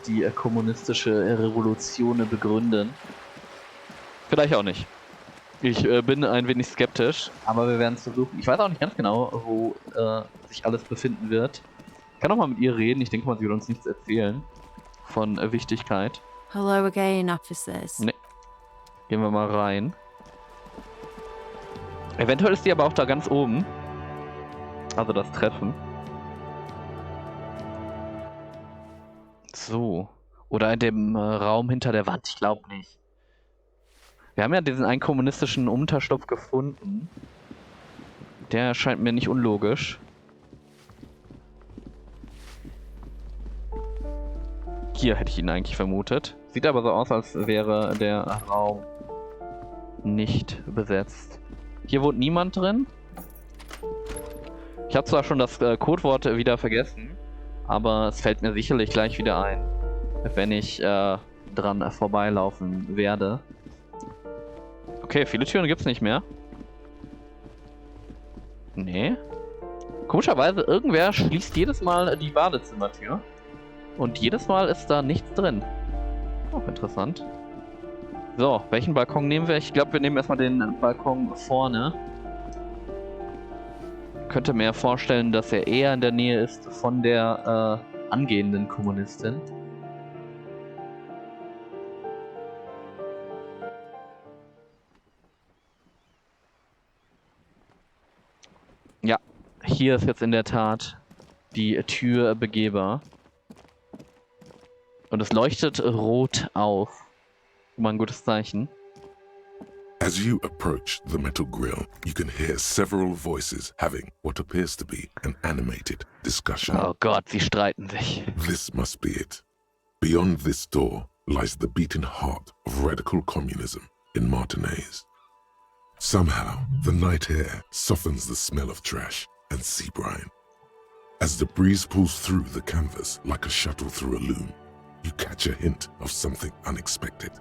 die kommunistische Revolution begründen. Vielleicht auch nicht. Ich bin ein wenig skeptisch, aber wir werden es versuchen. Ich weiß auch nicht ganz genau, wo sich alles befinden wird. Ich kann auch mal mit ihr reden. Ich denke mal, sie wird uns nichts erzählen von Wichtigkeit. Hello again, officers. Nee. Gehen wir mal rein. Eventuell ist die aber auch da ganz oben. Also das Treffen. So. Oder in dem Raum hinter der Wand. Ich glaube nicht. Wir haben ja diesen einen kommunistischen Unterschlupf gefunden. Der erscheint mir nicht unlogisch. Hier hätte ich ihn eigentlich vermutet. Sieht aber so aus, als wäre der Raum nicht besetzt. Hier wohnt niemand drin. Ich habe zwar schon das Codewort wieder vergessen, aber es fällt mir sicherlich gleich wieder ein, wenn ich dran vorbeilaufen werde. Okay, viele Türen gibt's nicht mehr. Nee. Komischerweise, irgendwer schließt jedes Mal die Badezimmertür. Und jedes Mal ist da nichts drin. Auch interessant. So, welchen Balkon nehmen wir? Ich glaube, wir nehmen erstmal den Balkon vorne. Könnte mir vorstellen, dass er eher in der Nähe ist von der angehenden Kommunistin. Ja, hier ist jetzt in der Tat die Tür begehbar. Und es leuchtet rot auf. Mal ein gutes Zeichen. As you approach the metal grill, you can hear several voices having what appears to be an animated discussion. Oh Gott, sie streiten sich. This must be it. Beyond this door lies the beating heart of radical communism in Martinez. Somehow, the night air softens the smell of trash and sea brine. As the breeze pulls through the canvas like a shuttle through a loom, you catch a hint of something unexpected,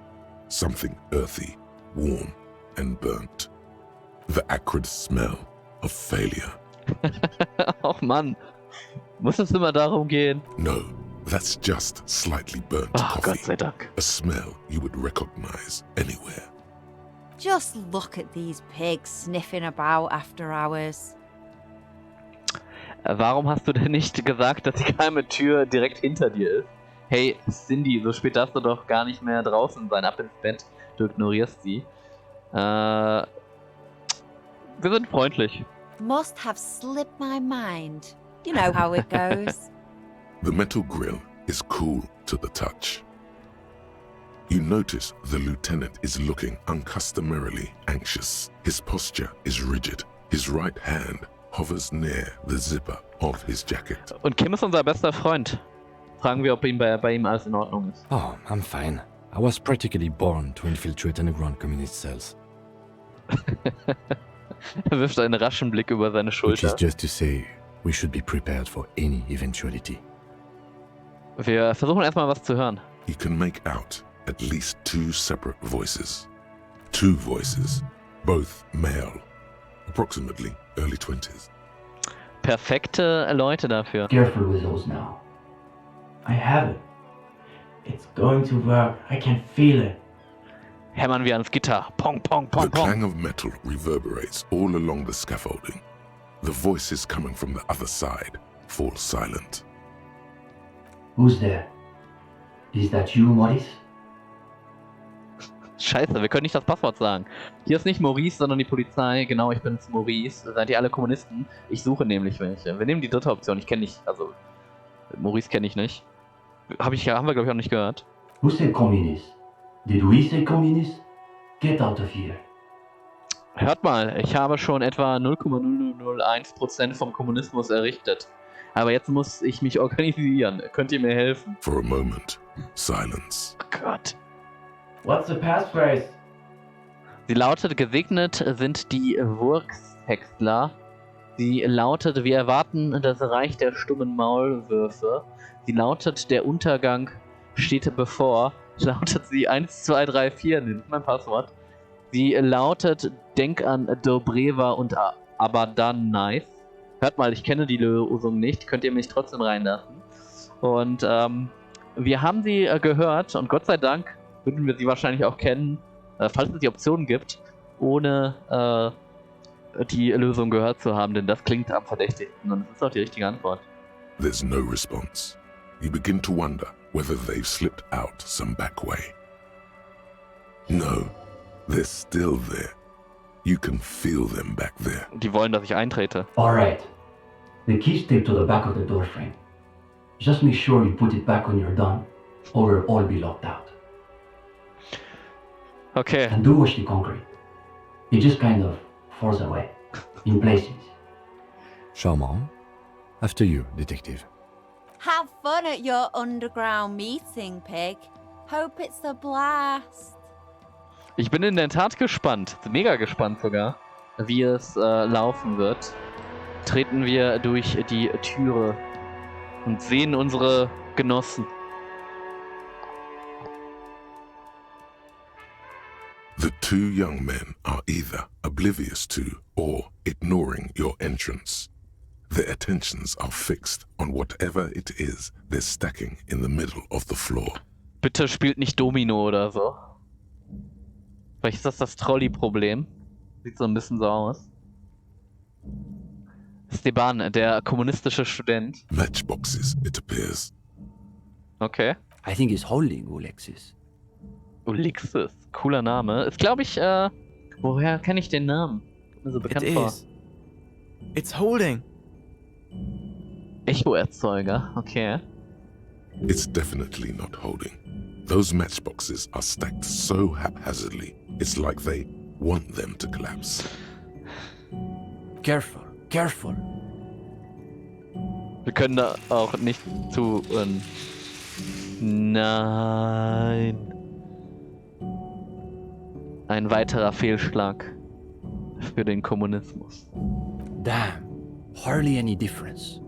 something earthy, warm, and burnt. The acrid smell of failure. Oh Mann, muss es immer darum gehen? No, that's just slightly burnt Oh, Gott sei coffee. Dank. A smell you would recognize anywhere. Just look at these pigs sniffing about after hours. Warum hast du denn nicht gesagt, dass die geheime Tür direkt hinter dir ist? Hey, Cindy, so spät darfst du doch gar nicht mehr draußen sein. Ab ins Bett. Du ignorierst sie. Wir sind freundlich. Must have slipped my mind. You know how it goes. The metal grill is cool to the touch. You notice the lieutenant is looking uncustomarily anxious. His posture is rigid. His right hand hovers near the zipper of his jacket. Und Kim ist unser bester Freund. Fragen wir, ob bei ihm alles in Ordnung ist. Oh, I'm fine. I was practically born to infiltrate underground communist cells. Er wirft einen raschen Blick über seine Which Schulter. is just to say, we should be prepared for any eventuality. Wir versuchen erstmal was zu hören. You can make out at least two separate voices. Two voices, both male, approximately early 20s. Perfekte Leute dafür. Careful with those now. I have it. It's going to work. I can feel it. Hämmern wir ans Gitter. Pong, pong, pong, The pong. clang of metal reverberates all along the scaffolding. The voices coming from the other side fall silent. Who's there? Is that you, Maurice? Scheiße, wir können nicht das Passwort sagen. Hier ist nicht Maurice, sondern die Polizei. Genau, ich bin's, Maurice. Seid ihr alle Kommunisten? Ich suche nämlich welche. Wir nehmen die dritte Option. Ich kenne nicht, also Maurice kenne ich nicht. Haben wir, glaube ich, auch nicht gehört. Who said communist? Did we say communist? Get out of here. Hört mal, ich habe schon etwa 0,0001% vom Kommunismus errichtet. Aber jetzt muss ich mich organisieren. Könnt ihr mir helfen? For a moment, silence. Oh Gott. What's the passphrase? Sie lautet, gesegnet sind die Wurkshäcksler. Sie lautet, wir erwarten das Reich der stummen Maulwürfe. Sie lautet, der Untergang steht bevor. Lautet sie 1, 2, 3, 4, nimmt mein Passwort. Sie lautet, denk an Dobreva und Abadan Nice. Hört mal, ich kenne die Lösung nicht, könnt ihr mich trotzdem reinlassen. Und wir haben sie gehört und Gott sei Dank würden wir sie wahrscheinlich auch kennen, falls es die Option gibt, ohne die Lösung gehört zu haben, denn das klingt am verdächtigsten und das ist auch die richtige Antwort. There's no response. You begin to wonder whether they've slipped out some back way. No, they're still there. You can feel them back there. Die wollen, dass ich eintrete. Alright. The key's taped to the back of the door frame. Just make sure you put it back when you're done, or we'll all be locked out. Okay. And do watch the concrete. It just kind of falls away, in places. Charmant. After you, detective. Have fun at your underground meeting, Pig. Hope it's a blast. Ich bin in der Tat gespannt, mega gespannt sogar, wie es laufen wird. Treten wir durch die Türe und sehen unsere Genossen. The two young men are either oblivious to or ignoring your entrance. Their attentions are fixed on whatever it is they're stacking in the middle of the floor. Bitte spielt nicht Domino oder so. Vielleicht ist das Trolley-Problem. Sieht so ein bisschen so aus. Esteban, der kommunistische Student. Matchboxes, it appears. Okay. I think he's holding Ulexis. Ulixis, cooler Name. Ist, glaube ich, woher kenne ich den Namen? Kommt mir so bekannt vor. It's holding. Echo-Erzeuger, okay. It's definitely not holding. Those matchboxes are stacked so haphazardly, it's like they want them to collapse. Careful, careful. Wir können da auch nicht zu... Nein. Ein weiterer Fehlschlag für den Kommunismus. Damn, hardly any difference.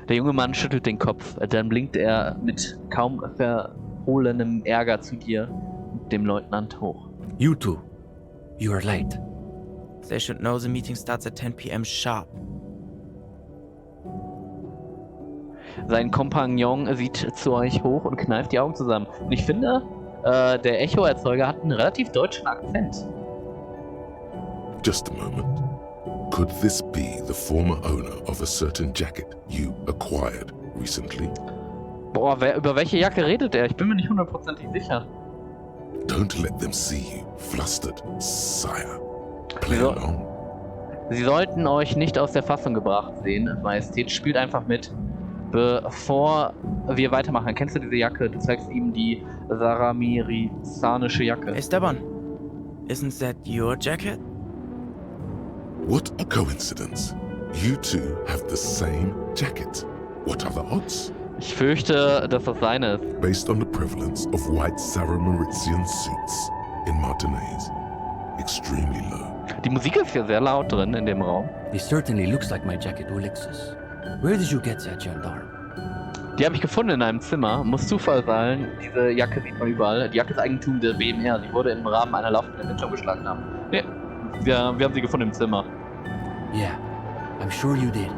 Der junge Mann schüttelt den Kopf, dann blinkt er mit kaum verhohlenem Ärger zu dir und dem Leutnant hoch. You two, you are late. They should know the meeting starts at 10 p.m. sharp. Sein Kompagnon sieht zu euch hoch und kneift die Augen zusammen. Und ich finde, der Echo-Erzeuger hat einen relativ deutschen Akzent. Just a moment. Could this be the former owner of a certain jacket you acquired recently? Boah, über welche Jacke redet er? Ich bin mir nicht hundertprozentig sicher. Don't let them see you flustered, sire. Play So. along. Sie sollten euch nicht aus der Fassung gebracht sehen. Majestät spielt einfach mit. Bevor wir weitermachen, kennst du diese Jacke? Du zeigst ihm die saramirizanische Jacke. Esteban, isn't that your jacket? What a coincidence. You two have the same jacket. What are the odds? Ich fürchte, dass das seine ist. Based on the prevalence of white Saramarizian suits in Martinez, extremely low. Die Musik ist hier sehr laut drin in dem Raum. This certainly looks like my jacket, Ulexis. Where did you get that, gendarme? Die habe ich gefunden in einem Zimmer. Muss Zufall sein. Diese Jacke sieht man überall. Die Jacke ist Eigentum der BMR. Sie wurde im Rahmen einer laufenden Ermittlung beschlagnahmt. Nee, wir haben sie gefunden im Zimmer. Yeah, I'm sure you did.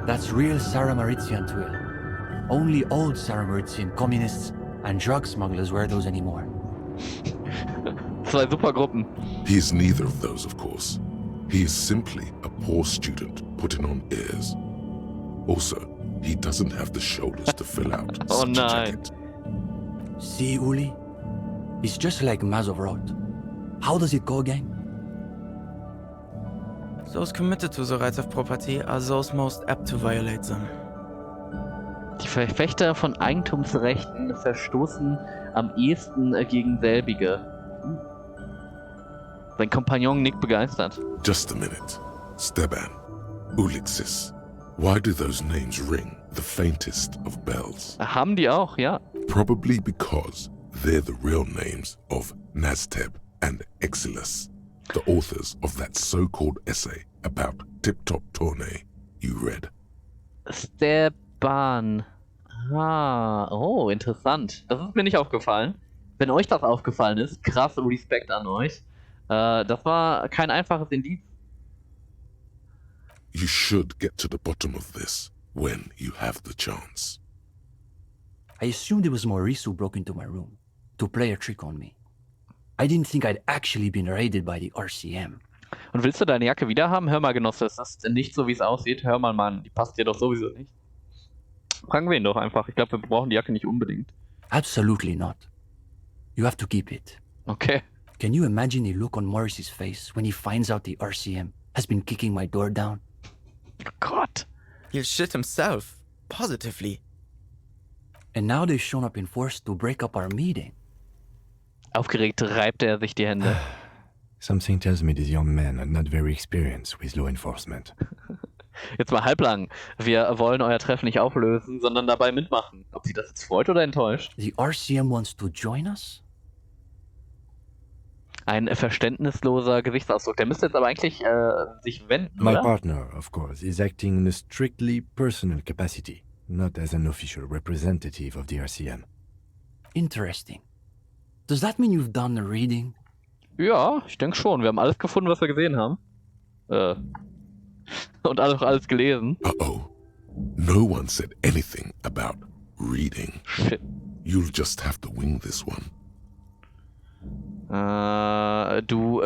That's real Saramarizian twill. Only old Saramarizian communists and drug smugglers wear those anymore. Zwei Supergruppen. He is neither of those, of course. He is simply a poor student putting on airs. Also, he doesn't have the shoulders to fill out Oh such a nein. jacket. See, Uli? It's just like Mazov wrote. How does it go again? Those committed to the rights of property are those most apt to violate them. Die Verfechter von Eigentumsrechten verstoßen am ehesten gegen selbige. Sein Kompagnon nickt begeistert. Just a minute. Steban, Ulixis. Why do those names ring the faintest of bells? Haben die auch, ja. Probably because they're the real names of Nazteb and Exilus, the authors of that so-called essay about Tip-Top Tournay you read. Esteban. Ah, oh, interessant. Das ist mir nicht aufgefallen. Wenn euch das aufgefallen ist, krass Respekt an euch. Das war kein einfaches Indiz. You should get to the bottom of this when you have the chance. I assumed it was Maurice who broke into my room to play a trick on me. I didn't think I'd actually been raided by the RCM. Und willst du deine Jacke wieder haben? Hör mal, Genosse, es ist nicht so, wie es aussieht. Hör mal, Mann, die passt dir doch sowieso nicht. Fragen wir ihn doch einfach. Ich glaube, wir brauchen die Jacke nicht unbedingt. Absolutely not. You have to keep it. Okay. Can you imagine the look on Maurice's face when he finds out the RCM has been kicking my door down? Oh Gott. He'll shit himself. Positively. And now they've shown up in force to break up our meeting. Aufgeregt reibt er sich die Hände. Something tells me these young men are not very experienced with law enforcement. Jetzt mal halblang. Wir wollen euer Treffen nicht auflösen, sondern dabei mitmachen. Ob sie das jetzt freut oder enttäuscht? The RCM wants to join us? Ein verständnisloser Gesichtsausdruck. Der müsste jetzt aber eigentlich sich wenden, My oder? partner, of course, is acting in a strictly personal capacity, not as an official representative of the RCM. Interesting. Does that mean you've done the reading? Ja, ich denke schon. Wir haben alles gefunden, was wir gesehen haben. Und alles gelesen. Uh-oh. No one said anything about reading. Shit. You'll just have to wing this one. Du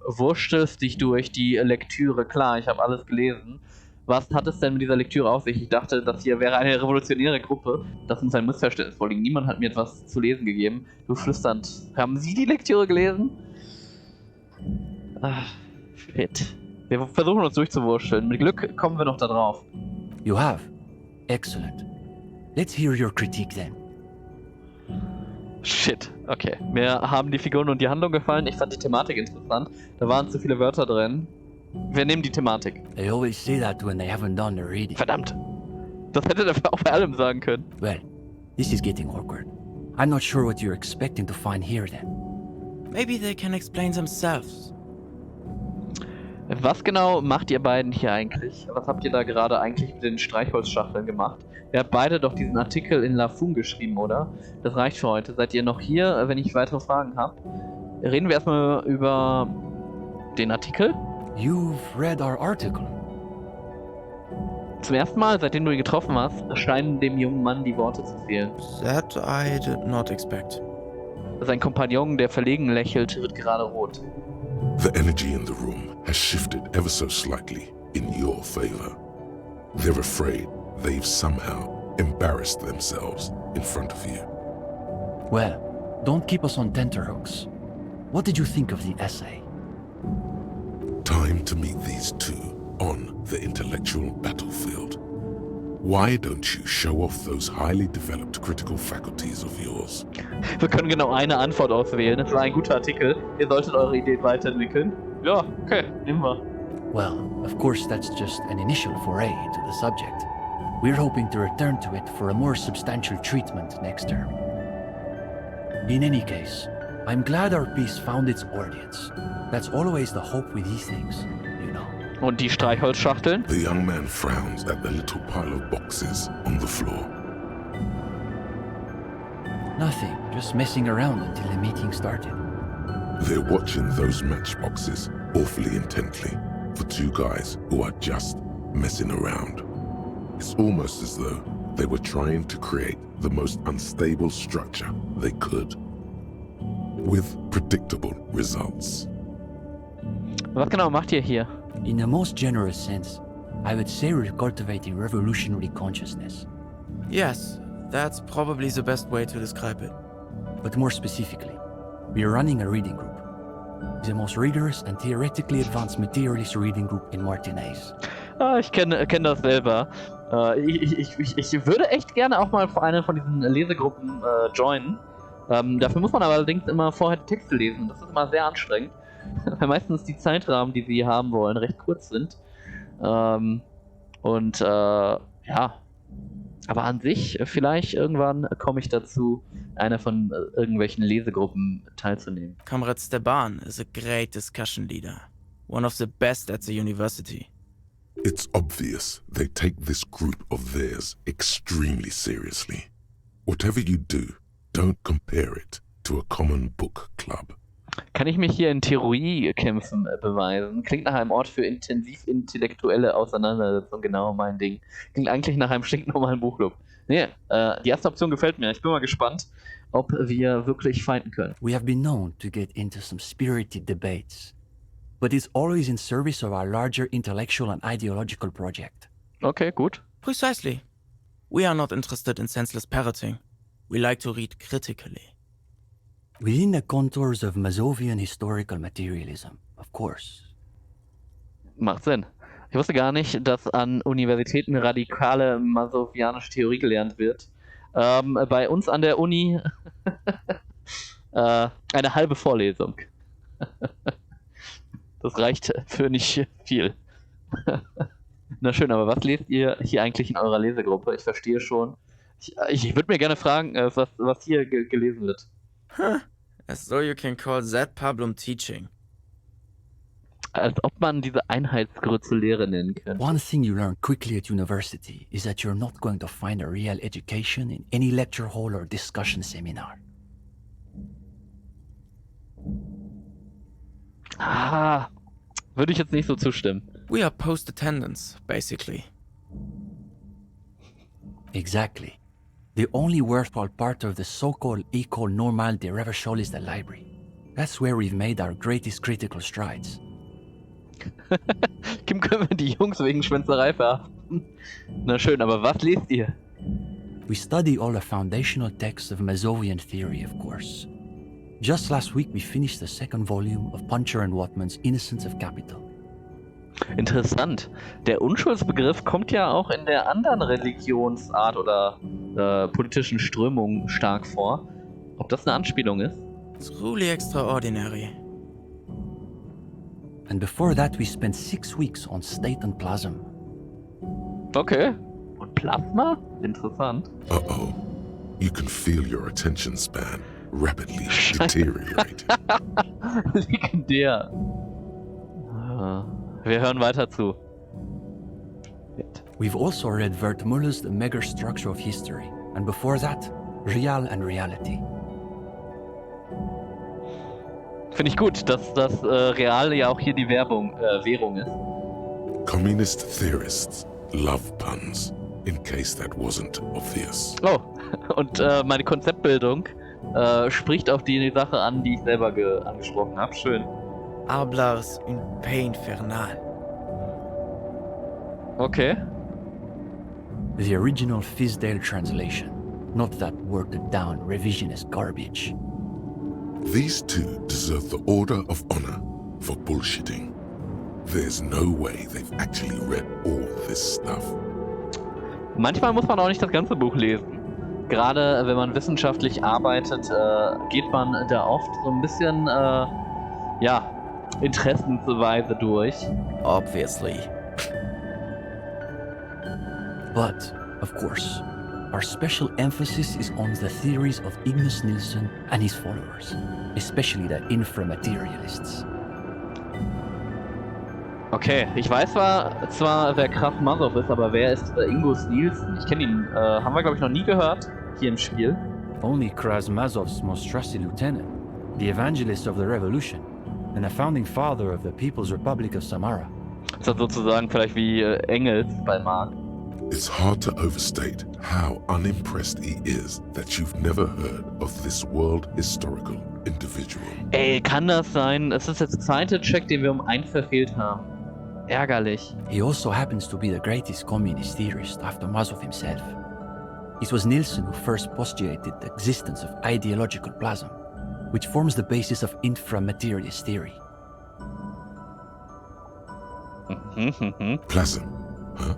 wurstelst dich durch die Lektüre. Klar, ich habe alles gelesen. Was hat es denn mit dieser Lektüre auf sich? Ich dachte, das hier wäre eine revolutionäre Gruppe. Das muss ein Missverständnis vorliegen. Niemand hat mir etwas zu lesen gegeben. Du flüsternd. Haben Sie die Lektüre gelesen? Ach, shit. Wir versuchen uns durchzuwurschteln. Mit Glück kommen wir noch da drauf. You have? Excellent. Let's hear your critique then. Shit, okay. Mir haben die Figuren und die Handlung gefallen. Ich fand die Thematik interessant. Da waren zu viele Wörter drin. Wir nehmen die Thematik. They always say that when they haven't done the reading. Verdammt. Das hätte er auch bei allem sagen können. Well, this is getting awkward. I'm not sure what you're expecting to find here then. Maybe they can explain themselves. Was genau macht ihr beiden hier eigentlich? Was habt ihr da gerade eigentlich mit den Streichholzschachteln gemacht? Ihr habt beide doch diesen Artikel in Lafun geschrieben, oder? Das reicht für heute. Seid ihr noch hier, wenn ich weitere Fragen habe? Reden wir erstmal über den Artikel. You've read our article. Zum ersten Mal, seitdem du ihn getroffen hast, scheinen dem jungen Mann die Worte zu fehlen. That I did not expect. Sein Kompagnon, der verlegen lächelt, wird gerade rot. The energy in the room has shifted ever so slightly in your favor. They're afraid they've somehow embarrassed themselves in front of you. Well, don't keep us on tenterhooks. What did you think of the essay? Time to meet these two on the intellectual battlefield. Why don't you show off those highly developed critical faculties of yours? Wir können genau eine Antwort auswählen. Es war ein guter Artikel. Ihr solltet eure Ideen weiterentwickeln. Ja, okay, nehmen wir. Well, of course that's just an initial foray into the subject. We're hoping to return to it for a more substantial treatment next term. In any case, I'm glad our piece found its audience. That's always the hope with these things, you know. Und die Streichholzschachteln? The young man frowns at the little pile of boxes on the floor. Nothing, just messing around until the meeting started. They're watching those matchboxes awfully intently for two guys who are just messing around. It's almost as though they were trying to create the most unstable structure they could, with predictable results. Was genau macht ihr hier? In the most generous sense, I would say we're cultivating revolutionary consciousness. Yes, that's probably the best way to describe it. But more specifically, we are running a reading group. The most rigorous and theoretically advanced materialist reading group in Martinaise. Ich kenn das selber. Ich würde echt gerne auch mal vor einer von diesen Lesegruppen joinen. Dafür muss man aber allerdings immer vorher die Texte lesen. Das ist immer sehr anstrengend. Weil meistens die Zeitrahmen, die sie haben wollen, recht kurz sind. Ja. Aber an sich, vielleicht irgendwann komme ich dazu, einer von irgendwelchen Lesegruppen teilzunehmen. Comrade Steban is a great discussion leader. One of the best at the university. It's obvious they take this group of theirs extremely seriously. Whatever you do, don't compare it to a common book club. Kann ich mich hier in Theorie-Kämpfen beweisen? Klingt nach einem Ort für intensiv intellektuelle Auseinandersetzung, genau mein Ding. Klingt eigentlich nach einem stinknormalen Buchclub. Nee, die erste Option gefällt mir. Ich bin mal gespannt, ob wir wirklich fighten können. We have been known to get into some spirited debates, but it's always in service of our larger intellectual and ideological project. Okay, gut. Precisely. We are not interested in senseless parroting. We like to read critically. Within the contours of Masovian historical materialism, of course. Macht Sinn. Ich wusste gar nicht, dass an Universitäten radikale masovianische Theorie gelernt wird. Bei uns an der Uni eine halbe Vorlesung. Das reicht für nicht viel. Na schön, aber was lest ihr hier eigentlich in eurer Lesegruppe? Ich verstehe schon. Ich würde mir gerne fragen, was hier gelesen wird. As though you can call that problem teaching. Als ob man diese Einheitsgrütze Lehre nennen könnte. One thing you learn quickly at university is that you're not going to find a real education in any lecture hall or discussion seminar. Würde ich jetzt nicht so zustimmen. We are post-attendance, basically. Exactly. The only worthwhile part of the so-called École Normale de Reversol is the library. That's where we've made our greatest critical strides. Kim, können wir die Jungs wegen Schwänzerei verhaften? Na schön, aber was lest ihr? We study all the foundational texts of Masovian theory, of course. Just last week we finished the second volume of Puncher and Watman's Innocence of Capital. Interessant. Der Unschuldsbegriff kommt ja auch in der anderen Religionsart oder politischen Strömung stark vor. Ob das eine Anspielung ist? Truly extraordinary. And before that we spent 6 weeks on State and Plasm. Okay. Und Plasma? Interessant. Uh-oh. You can feel your attention span rapidly deteriorating. Legendär. Wir hören weiter zu. We've also read Wertmüller's The Megastructure of History, and before that, Real and Reality. Finde ich gut, dass das Real ja auch hier die Währung ist. Communist theorists love puns, in case that wasn't obvious. Oh, und meine Konzeptbildung spricht auf die Sache an, die ich selber angesprochen habe. Schön. Hablas un pain infernal. Okay. The original Fizdale translation, not that watered down revisionist garbage. These two deserve the Order of Honor for bullshitting. There's no way they've actually read all this stuff. Manchmal muss man auch nicht das ganze Buch lesen. Gerade wenn man wissenschaftlich arbeitet, geht man da oft so ein bisschen, interessensweise durch. Obviously. But, of course, our special emphasis is on the theories of Ignaz Nilsson and his followers, especially the inframaterialists. Okay, ich weiß zwar, wer Krav Masow ist, aber wer ist Ignaz Nilsson? Ich kenne ihn, haben wir glaube ich noch nie gehört, hier im Spiel. Only Krasmazov's most trusted lieutenant, the evangelist of the revolution, and the founding father of the People's Republic of Samara. Ist das sozusagen vielleicht wie Engels bei Mark? It's hard to overstate how unimpressed he is that you've never heard of this world historical individual. Ey, kann das sein? Es ist der zweite Check, den wir einen verfehlt haben. Ärgerlich. He also happens to be the greatest communist theorist after Mazov himself. It was Nilsson who first postulated the existence of ideological plasm, which forms the basis of inframaterialist theory. Plasm, huh?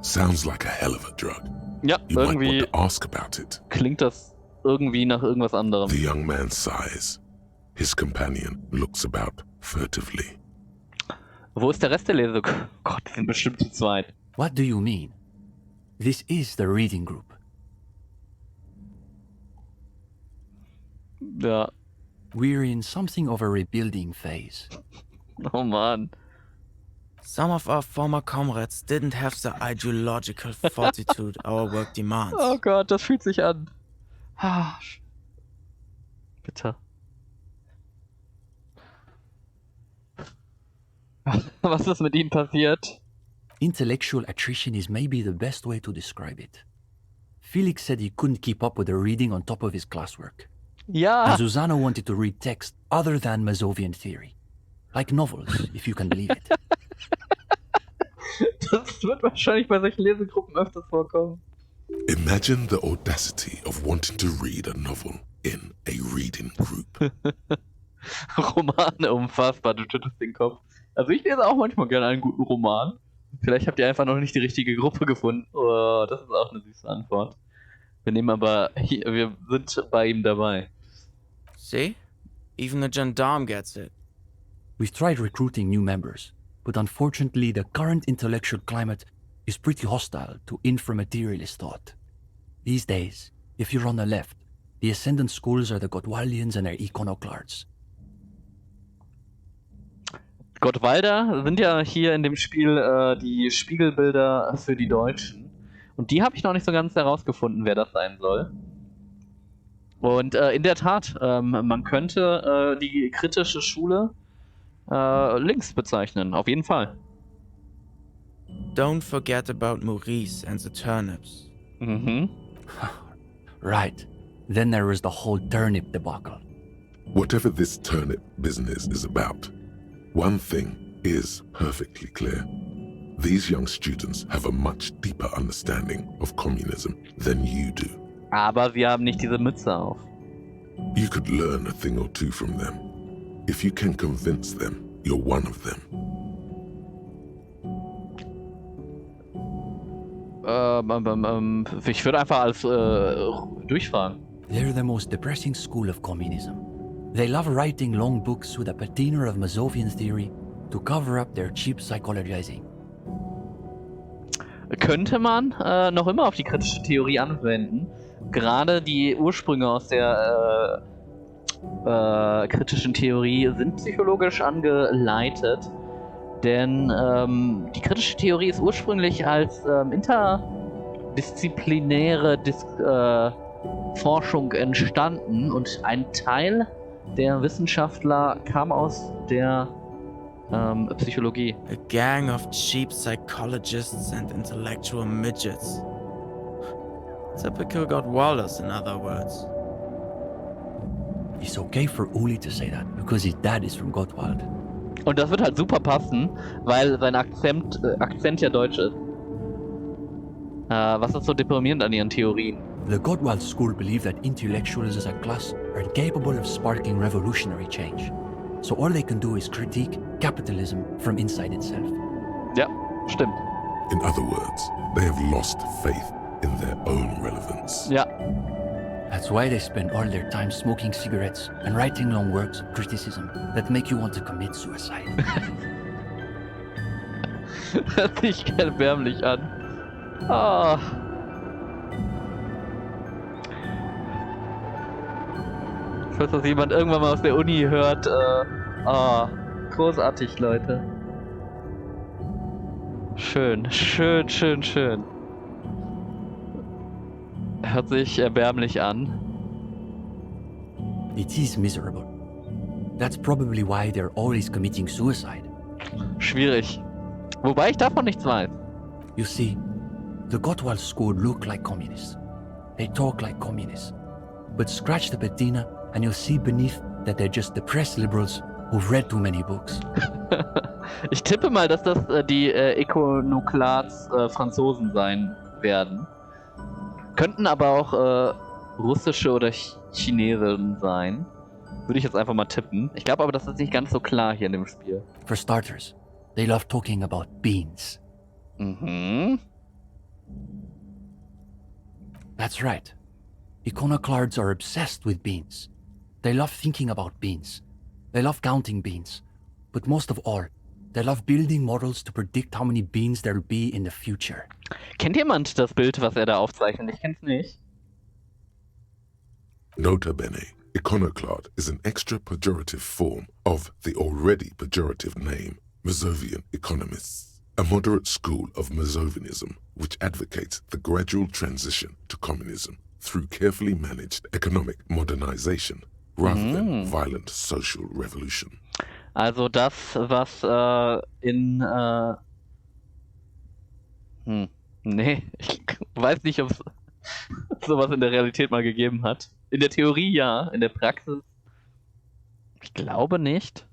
Sounds like a hell of a drug. Ja, You might irgendwie want to ask about it. klingt das irgendwie nach irgendwas anderem. The young man sighs. His companion looks about furtively. Wo ist der Rest der Lesung? Gott, wir sind bestimmt zu zweit. What do you mean? This is the reading group. Ja. We're in something of a rebuilding phase. Oh Mann. Some of our former comrades didn't have the ideological fortitude our work demands. Oh Gott, das fühlt sich an. Bitte. Was ist mit ihnen passiert? Intellectual attrition is maybe the best way to describe it. Felix said he couldn't keep up with the reading on top of his classwork. Ja. And Susanna wanted to read text other than Masovian theory. Like novels, if you can believe it. Das wird wahrscheinlich bei solchen Lesegruppen öfters vorkommen. Imagine the audacity of wanting to read a novel in a reading group. Romane, unfassbar, du schüttelst den Kopf. Also ich lese auch manchmal gerne einen guten Roman. Vielleicht habt ihr einfach noch nicht die richtige Gruppe gefunden. Oh, das ist auch eine süße Antwort. Wir nehmen aber, wir sind bei ihm dabei. See? Even the gendarme gets it. We've tried recruiting new members, but unfortunately the current intellectual climate is pretty hostile to inframaterialist thought. These days, if you're on the left, the ascendant schools are the Gottwaldians and their iconoclasts. Gottwalder sind ja hier in dem Spiel die Spiegelbilder für die Deutschen. Und die habe ich noch nicht so ganz herausgefunden, wer das sein soll. Und in der Tat, man könnte die kritische Schule links bezeichnen, auf jeden Fall. Don't forget about Maurice and the turnips. Mhm. Right. Then there was the whole turnip debacle. Whatever this turnip business is about, one thing is perfectly clear. These young students have a much deeper understanding of communism than you do. Aber sie haben nicht diese Mütze auf. You could learn a thing or two from them. If you can convince them you're one of them. Ich würde einfach alles durchfragen. They're the most depressing school of communism. They love writing long books with a patina of Masovian theory to cover up their cheap psychologizing. Könnte man noch immer auf die kritische Theorie anwenden. Gerade die Ursprünge aus der kritischen Theorie sind psychologisch angeleitet. Denn die kritische Theorie ist ursprünglich als interdisziplinäre Forschung entstanden und ein Teil der Wissenschaftler kam aus der Psychologie. A gang of cheap psychologists and intellectual midgets. Typical Gottwalders, in other words. It's okay for Uli to say that, because his dad is from Gottwald. Und das wird halt super passen, weil sein Akzent ja deutsch ist. Was ist so deprimierend an ihren Theorien? The Gottwald school believe that intellectuals as a class are incapable of sparking revolutionary change. So all they can do is critique capitalism from inside itself. Ja, stimmt. In other words, they have lost faith in their own relevance. Ja. That's why they spend all their time smoking cigarettes and writing long works of criticism that make you want to commit suicide. Hört sich erbärmlich an. Ah. Falls das jemand irgendwann mal aus der Uni hört, großartig, Leute. Schön, schön, schön, schön. Hört sich erbärmlich an. It is miserable. That's probably why they're always committing suicide. Schwierig. Wobei ich davon nichts weiß. You see, the Gottwald school look like communists. They talk like communists. But scratch the patina and you'll see beneath that they're just depressed liberals who've read too many books. Ich tippe mal, dass das die Ikonoklastes Franzosen sein werden. Könnten aber auch russische oder Chinesen sein. Würde ich jetzt einfach mal tippen. Ich glaube aber, das ist nicht ganz so klar hier in dem Spiel. For starters, they love talking about beans. Mhm. That's right. Iconoclasts are obsessed with beans. They love thinking about beans. They love counting beans. But most of all, they love building models to predict how many beans there'll be in the future. Kennt jemand das Bild, was er da aufzeichnet? Ich kenn's nicht. Nota bene, iconoclast is an extra pejorative form of the already pejorative name Masovian economists, a moderate school of Masovianism which advocates the gradual transition to communism through carefully managed economic modernization rather than violent social revolution. Also das, was nee, ich weiß nicht, ob es sowas in der Realität mal gegeben hat. In der Theorie ja, in der Praxis ich glaube nicht.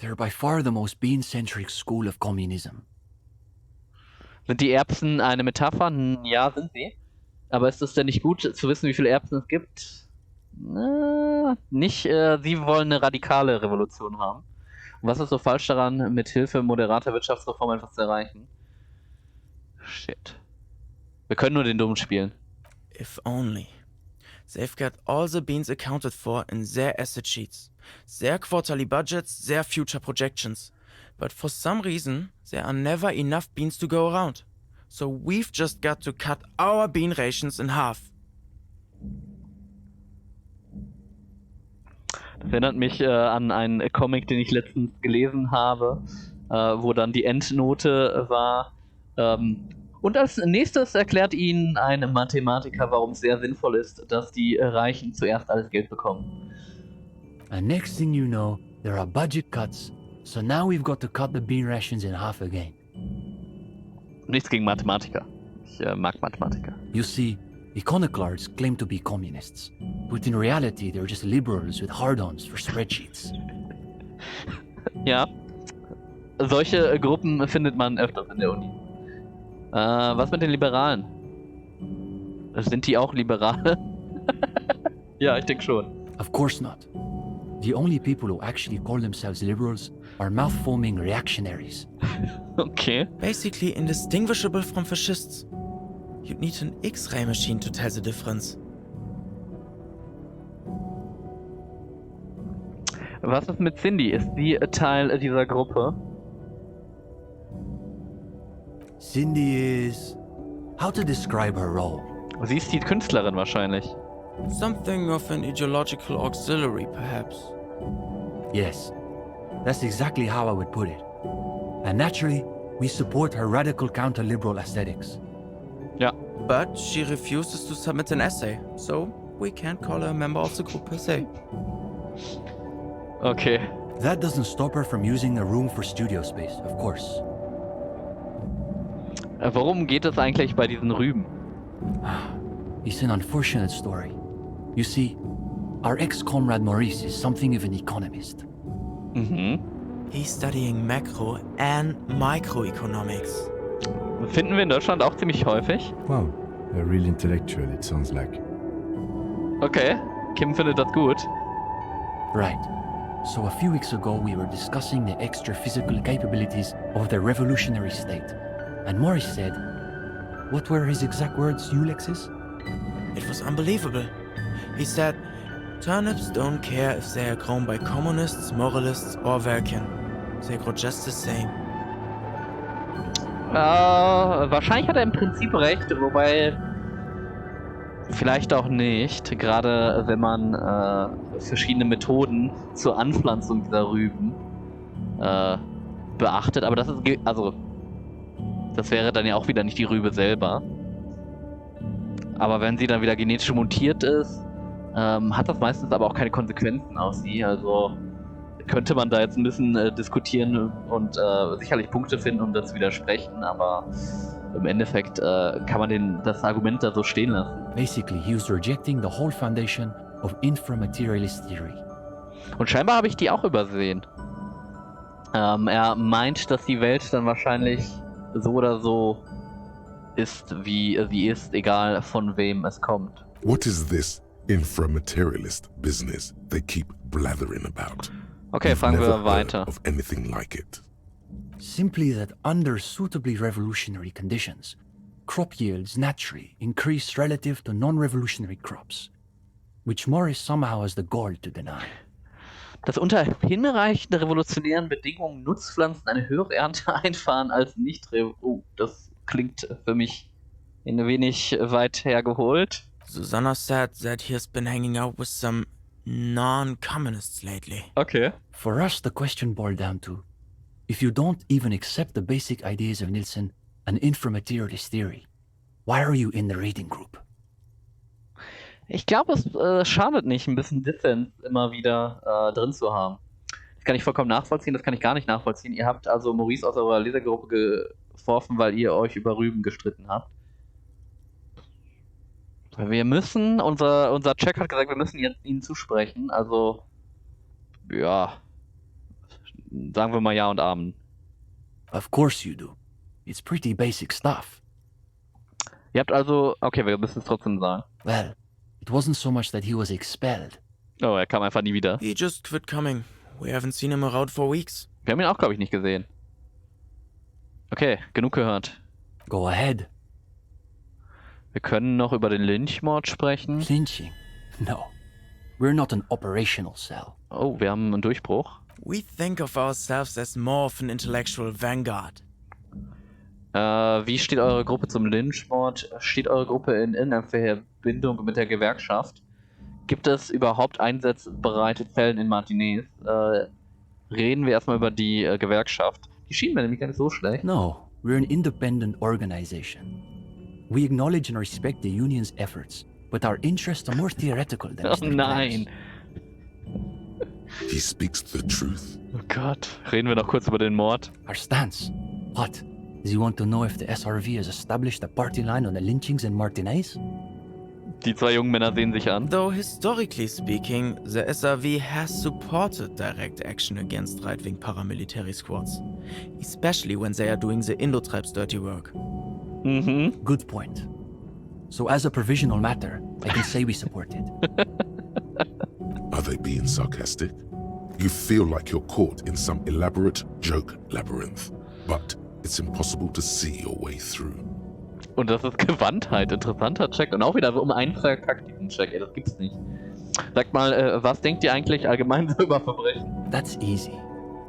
They're by far the most bean-centric school of communism. Sind die Erbsen eine Metapher? Ja, sind sie. Aber ist es denn nicht gut zu wissen, wie viele Erbsen es gibt? Nicht, sie wollen eine radikale Revolution haben. Und was ist so falsch daran, mit Hilfe moderater Wirtschaftsreform etwas zu erreichen? Shit. Wir können nur den Dummen spielen. If only. They've got all the beans accounted for in their asset sheets, their quarterly budgets, their future projections. But for some reason, there are never enough beans to go around. So we've just got to cut our bean rations in half. Das erinnert mich an einen Comic, den ich letztens gelesen habe, wo dann die Endnote war. Und als nächstes erklärt Ihnen ein Mathematiker, warum es sehr sinnvoll ist, dass die Reichen zuerst alles Geld bekommen. And next thing you know, there are budget cuts, so now we've got to cut the bean rations in half again. Nichts gegen Mathematiker. Ich mag Mathematiker. You see, iconoclasts claim to be communists, but in reality they're just liberals with hard-ons for spreadsheets. Ja, solche Gruppen findet man öfters in der Uni. Was mit den Liberalen? Sind die auch Liberale? Ja, ich denke schon. Of course not. The only people who actually call themselves liberals are mouth-foaming reactionaries. Okay. Basically indistinguishable from fascists. You'd need an X-ray machine to tell the difference. Was ist mit Cindy? Ist sie Teil dieser Gruppe? Cindy is... How to describe her role? Sie ist die Künstlerin wahrscheinlich. Something of an ideological auxiliary, perhaps. Yes, that's exactly how I would put it. And naturally, we support her radical counter-liberal aesthetics. Ja. But she refuses to submit an essay, so we can't call her a member of the group per se. Okay. That doesn't stop her from using a room for studio space, of course. Worum geht es eigentlich bei diesen Rüben? It's an unfortunate story. You see, our ex-comrade Maurice is something of an economist. Mhm. He's studying macro and microeconomics. Finden wir in Deutschland auch ziemlich häufig. Wow, a real intellectual, it sounds like. Okay, Kim findet das gut. Right. So a few weeks ago we were discussing the extra physical capabilities of the revolutionary state. And Maurice said, what were his exact words, Ulexis? It was unbelievable. He said, turnips don't care if they are grown by communists, moralists or Vulcan. They grow just the same. Wahrscheinlich hat er im Prinzip recht, wobei vielleicht auch nicht. Gerade wenn man verschiedene Methoden zur Anpflanzung dieser Rüben beachtet. Aber das ist, also das wäre dann ja auch wieder nicht die Rübe selber. Aber wenn sie dann wieder genetisch mutiert ist, hat das meistens aber auch keine Konsequenzen auf sie. Also könnte man da jetzt ein bisschen diskutieren und sicherlich Punkte finden, um das zu widersprechen, aber im Endeffekt kann man das Argument da so stehen lassen. Basically, he was rejecting the whole foundation of inframaterialist theory. Und scheinbar habe ich die auch übersehen. Er meint, dass die Welt dann wahrscheinlich so oder so ist, wie sie ist, egal von wem es kommt. What is this inframaterialist business they keep blathering about? Okay, You've fangen never wir weiter. heard of anything like it. Simply that under suitably revolutionary conditions, crop yields naturally increase relative to non-revolutionary crops, which Maurice somehow has the gall to deny. Dass unter hinreichend revolutionären Bedingungen Nutzpflanzen eine höhere Ernte einfahren als nicht. Oh, das klingt für mich ein wenig weit hergeholt. Susanna said that he has been hanging out with some non-communists lately. Okay. For us, the question boiled down to, if you don't even accept the basic ideas of Nielsen and inframaterialist theory, why are you in the reading group? Ich glaube, es schadet nicht, ein bisschen Dissens immer wieder drin zu haben. Das kann ich vollkommen nachvollziehen, das kann ich gar nicht nachvollziehen. Ihr habt also Maurice aus eurer Lesergruppe geworfen, weil ihr euch über Rüben gestritten habt. Wir müssen, unser Check hat gesagt, wir müssen jetzt ihnen zusprechen. Also, ja, sagen wir mal Ja und Amen. Of course you do. It's pretty basic stuff. Ihr habt also, okay, wir müssen es trotzdem sagen. Well, it wasn't so much that he was expelled. Oh, er kam einfach nie wieder. He just quit coming. We haven't seen him around for weeks. Wir haben ihn auch, glaube ich, nicht gesehen. Okay, genug gehört. Go ahead. Wir können noch über den Lynchmord sprechen. Lynching? No. We're not an operational cell. Oh, wir haben einen Durchbruch. We think of ourselves as more of an intellectual vanguard. Wie steht eure Gruppe zum Lynchmord? Steht eure Gruppe in irgendeiner Verbindung mit der Gewerkschaft? Gibt es überhaupt einsatzbereite Zellen in Martinez? Reden wir erstmal über die Gewerkschaft. Die schienen mir nämlich gar nicht so schlecht. No, we're an independent organization. We acknowledge and respect the union's efforts, but our interests are more theoretical than Oh Mr. nein. He speaks the truth. Oh Gott. Reden wir noch kurz über den Mord. Our stance? What? Does he want to know if the SRV has established a party line on the lynchings in Martinez? Die zwei jungen Männer sehen sich an. Though historically speaking, the SRV has supported direct action against right-wing paramilitary squads, especially when they are doing the Indo-Tribes' dirty work. Mhm. Good point. So as a provisional matter, I can say we support it. Are they being sarcastic? You feel like you're caught in some elaborate joke labyrinth, but it's impossible to see your way through. Und das ist Gewandtheit. Interessanter Check. Und auch wieder so um einen verkackten Check. Ey, das gibt's nicht. Sagt mal, was denkt ihr eigentlich allgemein so über Verbrechen? That's easy.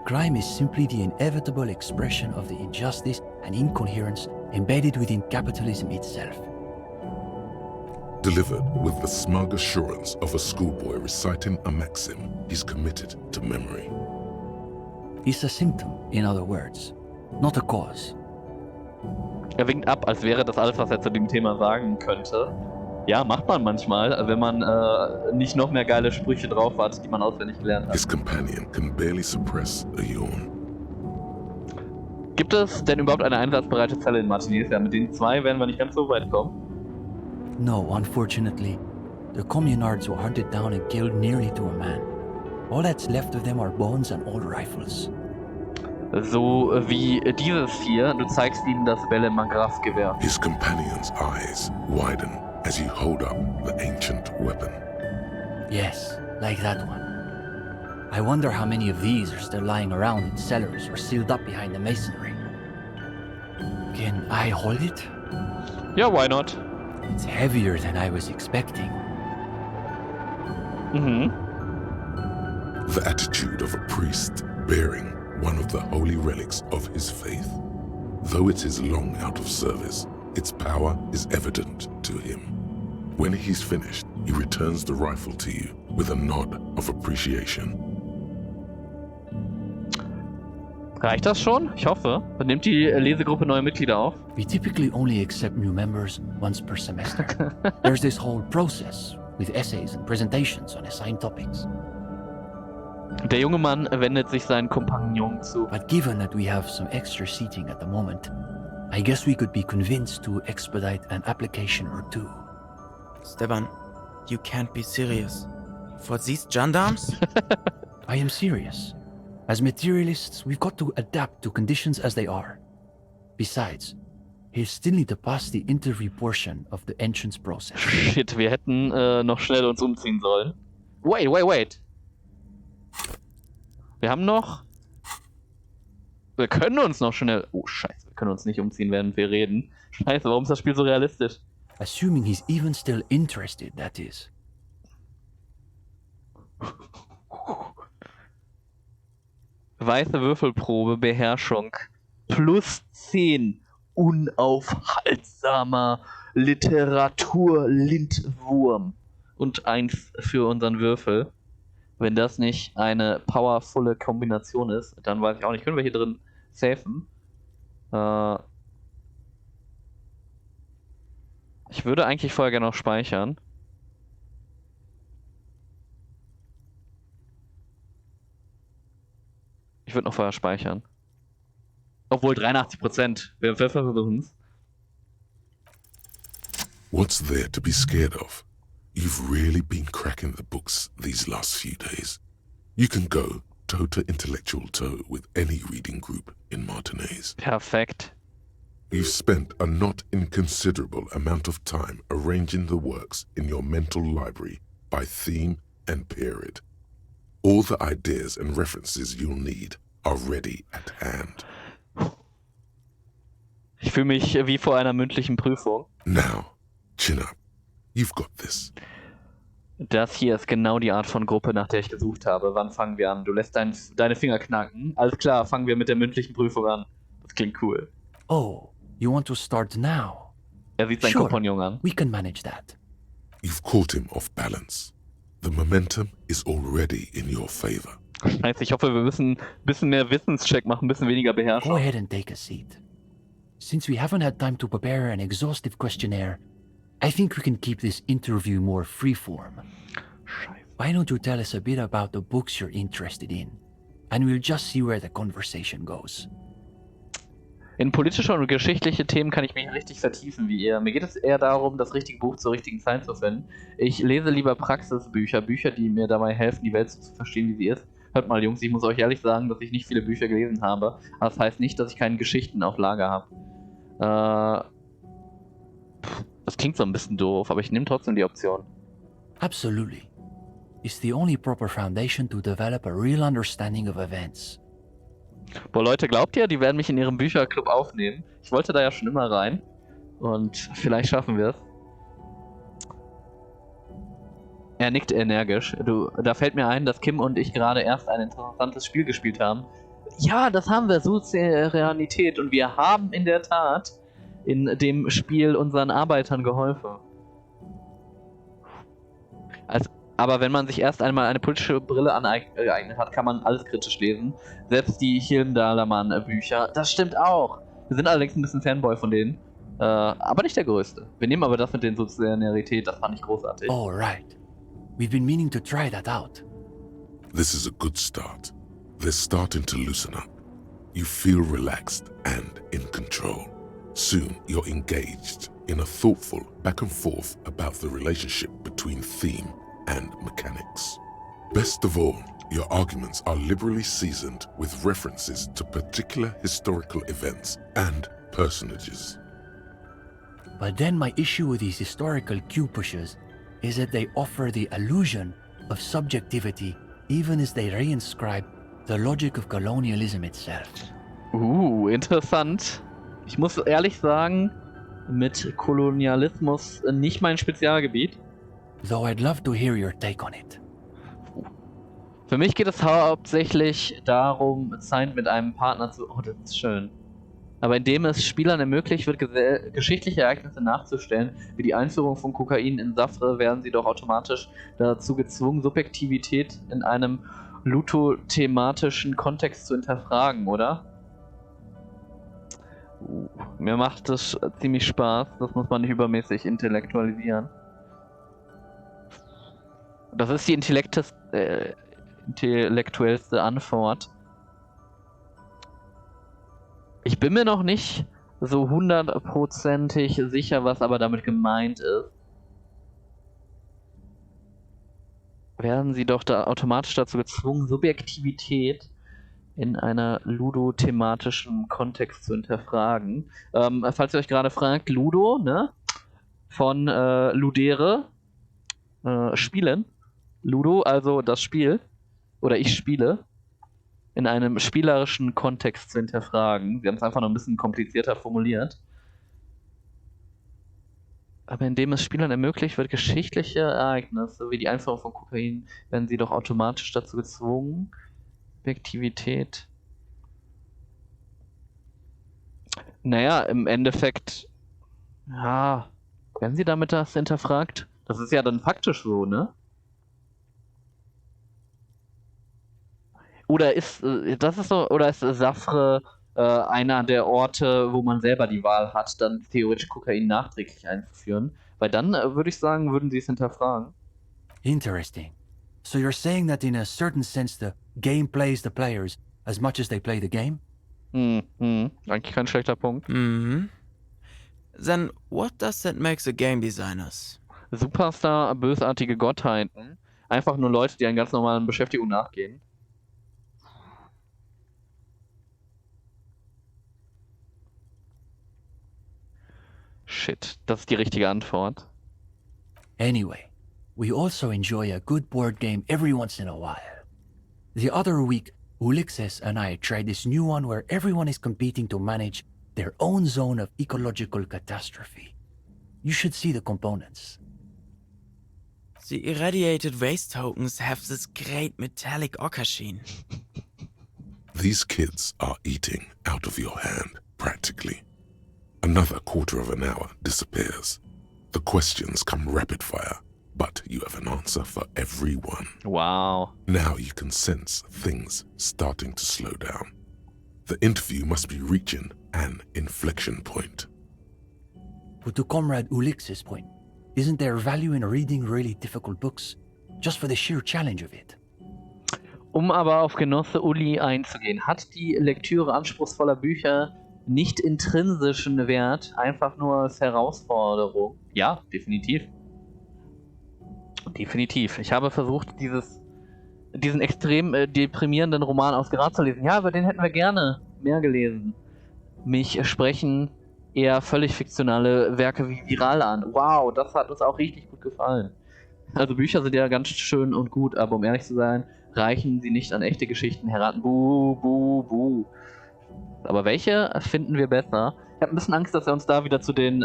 Crime is simply the inevitable expression of the injustice and incoherence embedded within capitalism itself. Delivered with the smug assurance of a schoolboy reciting a maxim he's committed to memory. It's a symptom, in other words, not a cause. Er winkt ab, als wäre das alles, was er zu dem Thema sagen könnte. Ja, macht man manchmal, wenn man nicht noch mehr geile Sprüche drauf hat, die man auswendig gelernt hat. His companion can barely suppress a yawn. Gibt es denn überhaupt eine einsatzbereite Zelle in Martinez? Ja, mit den zwei werden wir nicht ganz so weit kommen. No, unfortunately. The communards were hunted down and killed nearly to a man. All that's left of them are bones and old rifles. So wie dieses hier, du zeigst ihm das Belle Magrath-Gewehr. His companion's eyes widen as you hold up the ancient weapon. Yes, like that one. I wonder how many of these are still lying around in cellars or sealed up behind the masonry. Can I hold it? Ja, why not? It's heavier than I was expecting. Mhm. The attitude of a priest bearing one of the holy relics of his faith. Though it is long out of service, its power is evident to him. When he's finished, he returns the rifle to you with a nod of appreciation. Reicht das schon? Ich hoffe. Dann nimmt die Lesegruppe neue Mitglieder auf. We typically only accept new members once per semester. There's this whole process with essays and presentations on assigned topics. Der junge Mann wendet sich seinen Kompagnon zu. But given that we have some extra seating at the moment, I guess we could be convinced to expedite an application or two. Steban, you can't be serious. For these gendarmes? I am serious. As materialists, we've got to adapt to conditions as they are. Besides, he'll still need to pass the interview portion of the entrance process. Shit, wir hätten noch schnell uns umziehen sollen. Wait. Wir haben noch... Wir können uns noch schnell... Oh, scheiße. Wir können uns nicht umziehen, während wir reden. Scheiße, warum ist das Spiel so realistisch? Assuming he's even still interested, that is. Weiße Würfelprobe, Beherrschung. +10. Unaufhaltsamer Literatur-Lindwurm. Und 1 für unseren Würfel. Wenn das nicht eine powervolle Kombination ist, dann weiß ich auch nicht. Können wir hier drin safen? Ich würde eigentlich vorher gerne noch speichern. Ich würde noch vorher speichern. Obwohl 83%. Wir versuchen es. What's there to be scared of? You've really been cracking the books these last few days. You can go toe to intellectual toe with any reading group in Martinez. Perfekt. You've spent a not inconsiderable amount of time arranging the works in your mental library by theme and period. All the ideas and references you'll need are ready at hand. Ich fühle mich wie vor einer mündlichen Prüfung. Now, chin up. You've got this. Das hier ist genau die Art von Gruppe, nach der ich gesucht habe. Wann fangen wir an? Du lässt deine Finger knacken. Alles klar, fangen wir mit der mündlichen Prüfung an. Das klingt cool. Oh, you want to start now? Er sieht seinen Kompagnon an. We can manage that. You've caught him off balance. The momentum is already in your favor. Scheiße, ich hoffe, wir müssen ein bisschen mehr Wissenscheck machen, ein bisschen weniger Beherrschung. Go ahead and take a seat. Since we haven't had time to prepare an exhaustive questionnaire, I think we can keep this interview more freeform. Scheiße. Why don't you tell us a bit about the books you're interested in? And we'll just see where the conversation goes. In politische und geschichtliche Themen kann ich mich richtig vertiefen wie ihr. Mir geht es eher darum, das richtige Buch zur richtigen Zeit zu finden. Ich lese lieber Praxisbücher, Bücher, die mir dabei helfen, die Welt so zu verstehen, wie sie ist. Hört mal, Jungs, ich muss euch ehrlich sagen, dass ich nicht viele Bücher gelesen habe. Aber das heißt nicht, dass ich keine Geschichten auf Lager habe. Das klingt so ein bisschen doof, aber ich nehme trotzdem die Option. Absolutely. It's the only proper foundation to develop a real understanding of events. Boah, Leute, glaubt ihr, die werden mich in ihrem Bücherclub aufnehmen? Ich wollte da ja schon immer rein. Und vielleicht schaffen wir es. Er nickt energisch. Da fällt mir ein, dass Kim und ich gerade erst ein interessantes Spiel gespielt haben. Ja, das haben wir, Souveränität. Und wir haben in der Tat in dem Spiel unseren Arbeitern geholfen. Aber wenn man sich erst einmal eine politische Brille aneignet hat, kann man alles kritisch lesen. Selbst die Hilm-Dalaman-Bücher. Das stimmt auch. Wir sind allerdings ein bisschen Fanboy von denen. Aber nicht der größte. Wir nehmen aber das mit den Souveränität, das fand ich großartig. Oh, right. We've been meaning to try that out. This is a good start. They're starting to loosen up. You feel relaxed and in control. Soon you're engaged in a thoughtful back and forth about the relationship between theme and mechanics. Best of all, your arguments are liberally seasoned with references to particular historical events and personages. But then my issue with these historical cue pushes is that they offer the illusion of subjectivity even as they reinscribe the logic of colonialism itself. Interessant. Ich muss ehrlich sagen, mit Kolonialismus nicht mein Spezialgebiet. Though I'd love to hear your take on it. Für mich geht es hauptsächlich darum, Zeit mit einem Partner zu... Oh, das ist schön. Aber indem es Spielern ermöglicht wird, geschichtliche Ereignisse nachzustellen, wie die Einführung von Kokain in Safre, werden sie doch automatisch dazu gezwungen, Subjektivität in einem ludothematischen Kontext zu hinterfragen, oder? Mir macht das ziemlich Spaß, das muss man nicht übermäßig intellektualisieren. Das ist die intellektuellste Antwort. Ich bin mir noch nicht so hundertprozentig sicher, was aber damit gemeint ist. Werden sie doch da automatisch dazu gezwungen, Subjektivität in einer ludothematischen Kontext zu hinterfragen. Falls ihr euch gerade fragt, Ludo, ne? Von Ludere, spielen. Ludo, also das Spiel. Oder ich spiele. In einem spielerischen Kontext zu hinterfragen. Sie haben es einfach noch ein bisschen komplizierter formuliert. Aber indem es Spielern ermöglicht wird, geschichtliche Ereignisse wie die Einführung von Kokain, werden sie doch automatisch dazu gezwungen, Objektivität. Naja, im Endeffekt, ja, werden sie damit das hinterfragt? Das ist ja dann faktisch so, ne? Oder ist Safre einer der Orte, wo man selber die Wahl hat, dann theoretisch Kokain nachträglich einzuführen? Weil dann würde ich sagen, würden sie es hinterfragen. Interesting. So you're saying that in a certain sense the game plays the players as much as they play the game? Eigentlich kein schlechter Punkt. Mhm. Then what does that make the game designers? Superstar, bösartige Gottheiten. Einfach nur Leute, die einer ganz normalen Beschäftigung nachgehen. Shit, das ist die richtige Antwort. Anyway, we also enjoy a good board game every once in a while. The other week, Ulysses and I tried this new one where everyone is competing to manage their own zone of ecological catastrophe. You should see the components. The irradiated waste tokens have this great metallic ochre sheen. These kids are eating out of your hand, practically. Another quarter of an hour disappears. The questions come rapid fire, but you have an answer for every one. Wow. Now you can sense things starting to slow down. The interview must be reaching an inflection point. But to Comrade Ulysses' point, isn't there value in reading really difficult books, just for the sheer challenge of it? Um aber auf Genosse Uli einzugehen, hat die Lektüre anspruchsvoller Bücher nicht intrinsischen Wert, einfach nur als Herausforderung? Ja, definitiv. Definitiv. Ich habe versucht, diesen extrem deprimierenden Roman aus Graz zu lesen. Ja, über den hätten wir gerne mehr gelesen. Mich sprechen eher völlig fiktionale Werke wie Viral an. Wow, das hat uns auch richtig gut gefallen. Also Bücher sind ja ganz schön und gut, aber um ehrlich zu sein, reichen sie nicht an echte Geschichten heran. Buh, buh, buh. Aber welche finden wir besser? Ich habe ein bisschen Angst, dass er uns da wieder zu den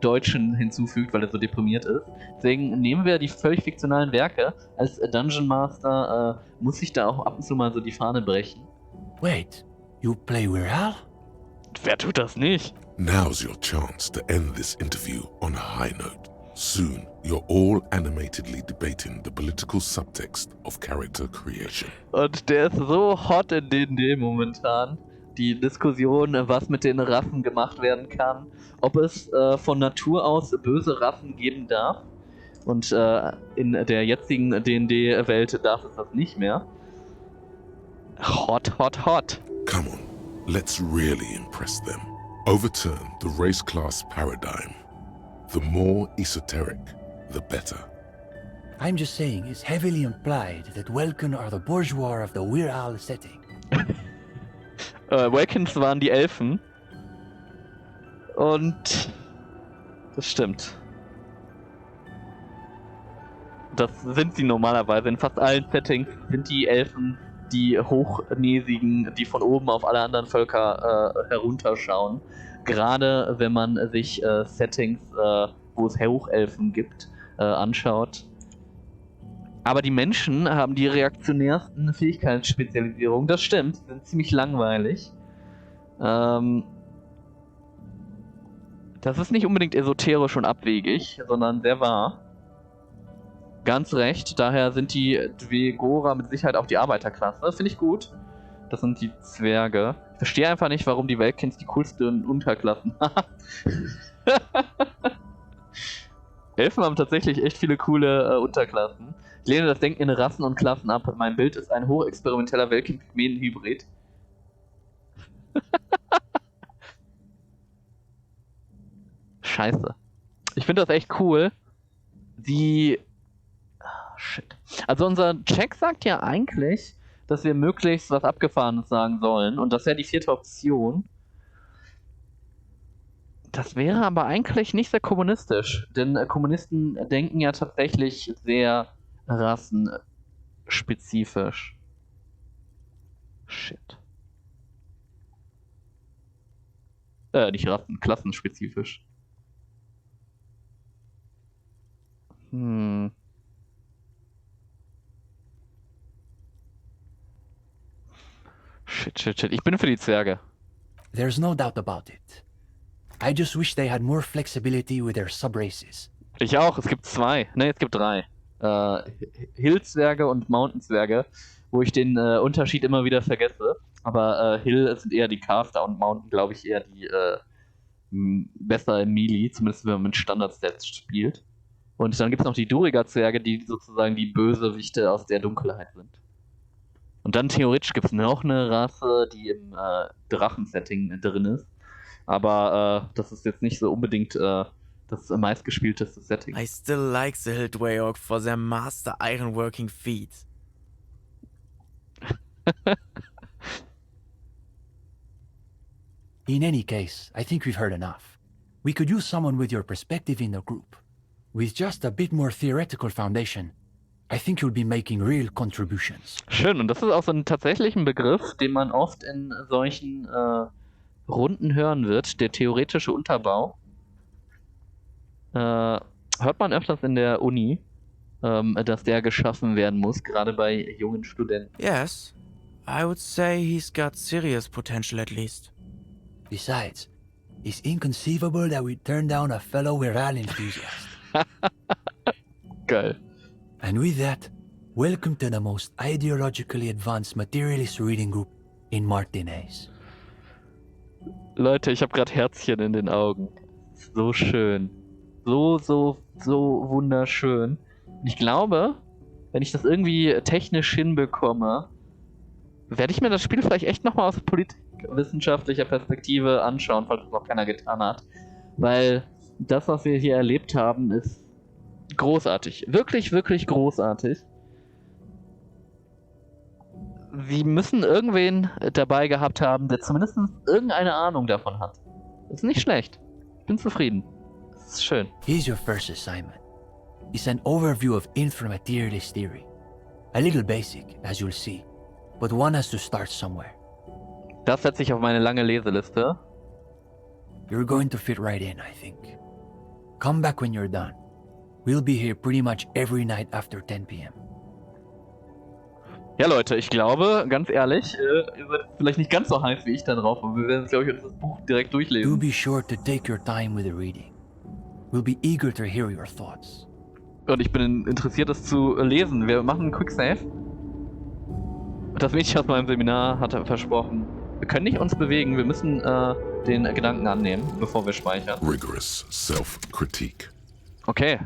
Deutschen hinzufügt, weil er so deprimiert ist. Deswegen nehmen wir die völlig fiktionalen Werke. Als Dungeon Master muss ich da auch ab und zu mal so die Fahne brechen. Wait, you play Viral? Wer tut das nicht? Now's your chance to end this interview on a high note. Soon, you're all animatedly debating the political subtext of character creation. Und der ist so hot in D&D momentan. Die Diskussion, was mit den Rassen gemacht werden kann. Ob es von Natur aus böse Rassen geben darf. Und in der jetzigen D&D-Welt darf es das nicht mehr. Hot, hot, hot. Come on, let's really impress them. Overturn the race class paradigm. The more esoteric, the better. I'm just saying it's heavily implied that Welken are the bourgeois of the Viral setting. Welkens waren die Elfen. Und das stimmt. Das sind sie normalerweise. In fast allen Settings sind die Elfen die Hochnäsigen, die von oben auf alle anderen Völker herunterschauen. Gerade wenn man sich Settings, wo es Hochelfen gibt, anschaut. Aber die Menschen haben die reaktionärsten Fähigkeitsspezialisierungen. Das stimmt, sie sind ziemlich langweilig. Das ist nicht unbedingt esoterisch und abwegig, sondern sehr wahr. Ganz recht, daher sind die Dvegora mit Sicherheit auch die Arbeiterklasse. Finde ich gut. Das sind die Zwerge. Ich verstehe einfach nicht, warum die Weltkins die coolsten Unterklassen haben. Elfen haben tatsächlich echt viele coole Unterklassen. Ich lehne das Denken in Rassen und Klassen ab. Mein Bild ist ein hochexperimenteller Weltkin-Pygmäen-Hybrid. Scheiße. Ich finde das echt cool. Shit. Also unser Check sagt ja eigentlich, dass wir möglichst was Abgefahrenes sagen sollen. Und das wäre die 4. Option. Das wäre aber eigentlich nicht sehr kommunistisch. Denn Kommunisten denken ja tatsächlich sehr rassenspezifisch. Shit. Nicht klassenspezifisch. Shit. Ich bin für die Zwerge. There's no doubt about it. I just wish they had more flexibility with their subraces. Ich auch, es gibt 2. Ne, es gibt 3. Hill-Zwerge und Mountain-Zwerge, wo ich den Unterschied immer wieder vergesse. Aber Hill sind eher die Caster und Mountain, glaube ich, eher die besser im Melee, zumindest wenn man mit Standard-Stats spielt. Und dann gibt es noch die Duriger-Zwerge, die sozusagen die Bösewichte aus der Dunkelheit sind. Und dann theoretisch gibt es noch eine Rasse, die im Drachen-Setting drin ist. Aber das ist jetzt nicht so unbedingt das meistgespielteste Setting. I still like the Hill Dweorg for their master ironworking feat. In any case, I think we've heard enough. We could use someone with your perspective in the group. With just a bit more theoretical foundation, I think you'll be making real contributions. Schön, und das ist auch so ein tatsächlichen Begriff, den man oft in solchen Runden hören wird, der theoretische Unterbau. Hört man öfters in der Uni, dass der geschaffen werden muss, gerade bei jungen Studenten. Yes, I would say he's got serious potential at least. Besides, it's inconceivable that we turn down a fellow Viral enthusiast. Geil. And with that, welcome to the most ideologically advanced materialist reading group in Martinez. Leute, ich habe gerade Herzchen in den Augen. So schön. So wunderschön. Und ich glaube, wenn ich das irgendwie technisch hinbekomme, werde ich mir das Spiel vielleicht echt nochmal aus politikwissenschaftlicher Perspektive anschauen, falls es noch keiner getan hat. Weil das, was wir hier erlebt haben, ist großartig. Wirklich, wirklich großartig. Sie müssen irgendwen dabei gehabt haben, der zumindest irgendeine Ahnung davon hat. Das ist nicht schlecht. Ich bin zufrieden. Das ist schön. Here's your first assignment. It's an overview of inframaterialist theory. A little basic, as you'll see, but one has to start somewhere. Das setze ich auf meine lange Leseliste. You're going to fit right in, I think. Come back when you're done. We'll be here pretty much every night after 10 p.m. Ja, Leute, ich glaube, ganz ehrlich, ihr seid vielleicht nicht ganz so heiß wie ich da drauf, aber wir werden, glaube ich, das Buch direkt Do durchlesen. be sure to take your time with the reading. We'll be eager to hear your thoughts. Und ich bin interessiert, das zu lesen. Wir machen einen Quick Save. Das Mädchen aus meinem Seminar hatte versprochen, wir können nicht uns bewegen, wir müssen den Gedanken annehmen, bevor wir speichern. Rigorous self-critique. Okay,